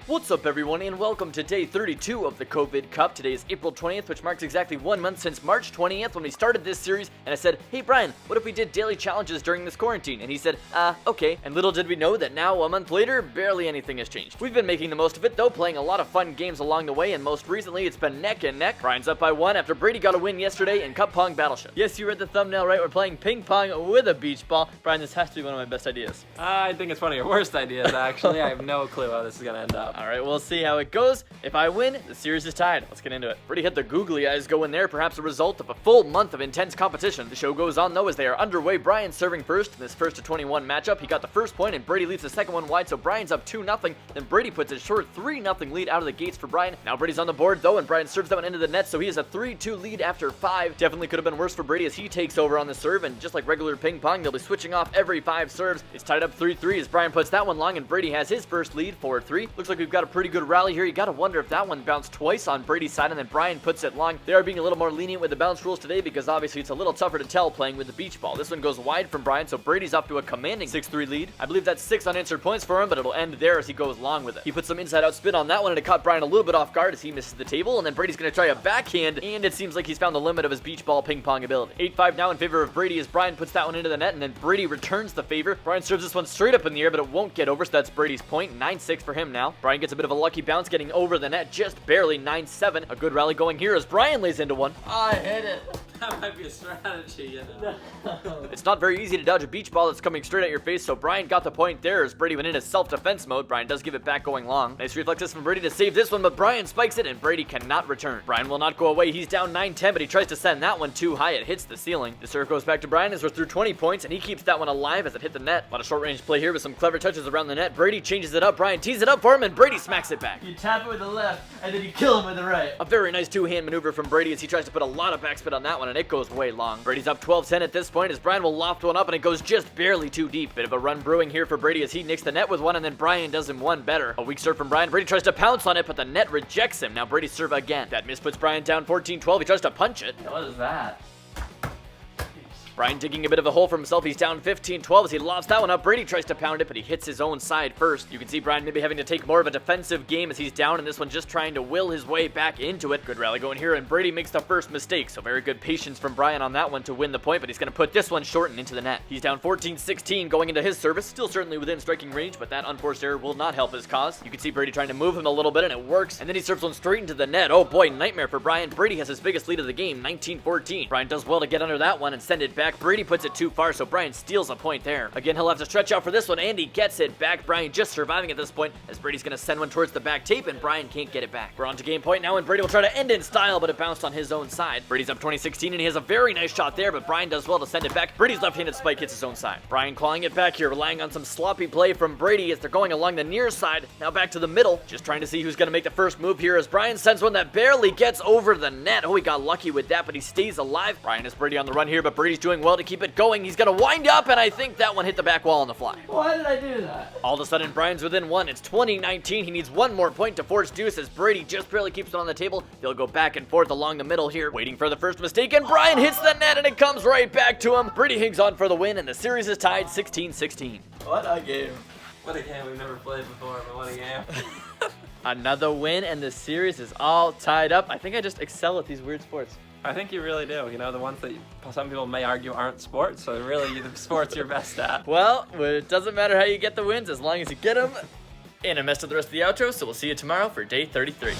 What's up everyone and welcome to day 32 of the COVID Cup. Today is April 20th, which marks exactly 1 month since March 20th when we started this series, and I said, hey Brian, what if we did daily challenges during this quarantine? And he said, okay. And little did we know that now, 1 month later, barely anything has changed. We've been making the most of it though, playing a lot of fun games along the way, and most recently it's been neck and neck. Brian's up by 1 after Brady got a win yesterday in Cup Pong Battleship. Yes, you read the thumbnail right, we're playing ping pong with a beach ball. Brian, this has to be one of my best ideas. I think it's one of your worst ideas, actually. I have no clue how this is going to end up. Alright, we'll see how it goes. If I win, the series is tied. Let's get into it. Brady had the googly eyes going there, perhaps a result of a full month of intense competition. The show goes on though as they are underway. Brian serving first in this first to 21 matchup. He got the first point and Brady leaves the second one wide, so Brian's up 2-0. Then Brady puts a short 3-0 lead out of the gates for Brian. Now Brady's on the board though, and Brian serves that one into the net, so he has a 3-2 lead after 5. Definitely could have been worse for Brady as he takes over on the serve, and just like regular ping pong, they'll be switching off every 5 serves. It's tied up 3-3 as Brian puts that one long, and Brady has his first lead 4-3. Looks like we've got a pretty good rally here. You gotta wonder if that one bounced twice on Brady's side, and then Brian puts it long. They are being a little more lenient with the bounce rules today because obviously it's a little tougher to tell playing with the beach ball. This one goes wide from Brian, so Brady's up to a commanding 6-3 lead. I believe that's 6 unanswered points for him, but it'll end there as he goes long with it. He puts some inside out spin on that one, and it caught Brian a little bit off guard as he misses the table, and then Brady's gonna try a backhand, and it seems like he's found the limit of his beach ball ping pong ability. 8-5 now in favor of Brady as Brian puts that one into the net, and then Brady returns the favor. Brian serves this one straight up in the air, but it won't get over, so that's Brady's point. 9-6 for him now. Brian gets a bit of a lucky bounce, getting over the net just barely. 9-7. A good rally going here as Brian lays into one. I hit it. That might be a strategy, you know. It's not very easy to dodge a beach ball that's coming straight at your face, so Brian got the point there as Brady went into self-defense mode. Brian does give it back going long. Nice reflexes from Brady to save this one, but Brian spikes it and Brady cannot return. Brian will not go away. He's down 9-10, but he tries to send that one too high. It hits the ceiling. The serve goes back to Brian as we're through 20 points, and he keeps that one alive as it hit the net. A lot of short-range play here with some clever touches around the net. Brady changes it up. Brian tees it up for him, and Brady smacks it back. You tap it with the left, and then you kill him with the right. A very nice two-hand maneuver from Brady as he tries to put a lot of backspin on that one, and it goes way long. Brady's up 12-10 at this point as Brian will loft one up, and it goes just barely too deep. Bit of a run brewing here for Brady as he nicks the net with one, and then Brian does him one better. A weak serve from Brian. Brady tries to pounce on it, but the net rejects him. Now Brady's serve again. That miss puts Brian down 14-12. He tries to punch it. What is that? Brian digging a bit of a hole for himself. He's down 15-12 as he lofts that one up. Brady tries to pound it, but he hits his own side first. You can see Brian maybe having to take more of a defensive game as he's down in this one, just trying to will his way back into it. Good rally going here, and Brady makes the first mistake, so very good patience from Brian on that one to win the point, but he's going to put this one short and into the net. He's down 14-16 going into his service, still certainly within striking range, but that unforced error will not help his cause. You can see Brady trying to move him a little bit, and it works, and then he serves one straight into the net. Oh boy, nightmare for Brian. Brady has his biggest lead of the game, 19-14. Brian does well to get under that one and send it back. Brady puts it too far, so Brian steals a point there. Again, he'll have to stretch out for this one, and he gets it back. Brian just surviving at this point as Brady's going to send one towards the back tape, and Brian can't get it back. We're on to game point now, and Brady will try to end in style, but it bounced on his own side. Brady's up 20-16, and he has a very nice shot there, but Brian does well to send it back. Brady's left-handed spike hits his own side. Brian clawing it back here, relying on some sloppy play from Brady as they're going along the near side. Now back to the middle, just trying to see who's going to make the first move here as Brian sends one that barely gets over the net. Oh, he got lucky with that, but he stays alive. Brian has Brady on the run here, but Brady's doing well to keep it going. He's going to wind up, and I think that one hit the back wall on the fly. Why did I do that? All of a sudden, Brian's within one. It's 20-19. He needs one more point to force deuce as Brady just barely keeps it on the table. They'll go back and forth along the middle here, waiting for the first mistake, and Brian hits the net, and it comes right back to him. Brady hangs on for the win, and the series is tied 16-16. What a game. What a game we've never played before, but what a game. Another win, and the series is all tied up. I think I just excel at these weird sports. I think you really do. You know, the ones that some people may argue aren't sports, so really the sport's you're best at. Well, it doesn't matter how you get the wins as long as you get them. And I messed up the rest of the outro, so we'll see you tomorrow for day 33.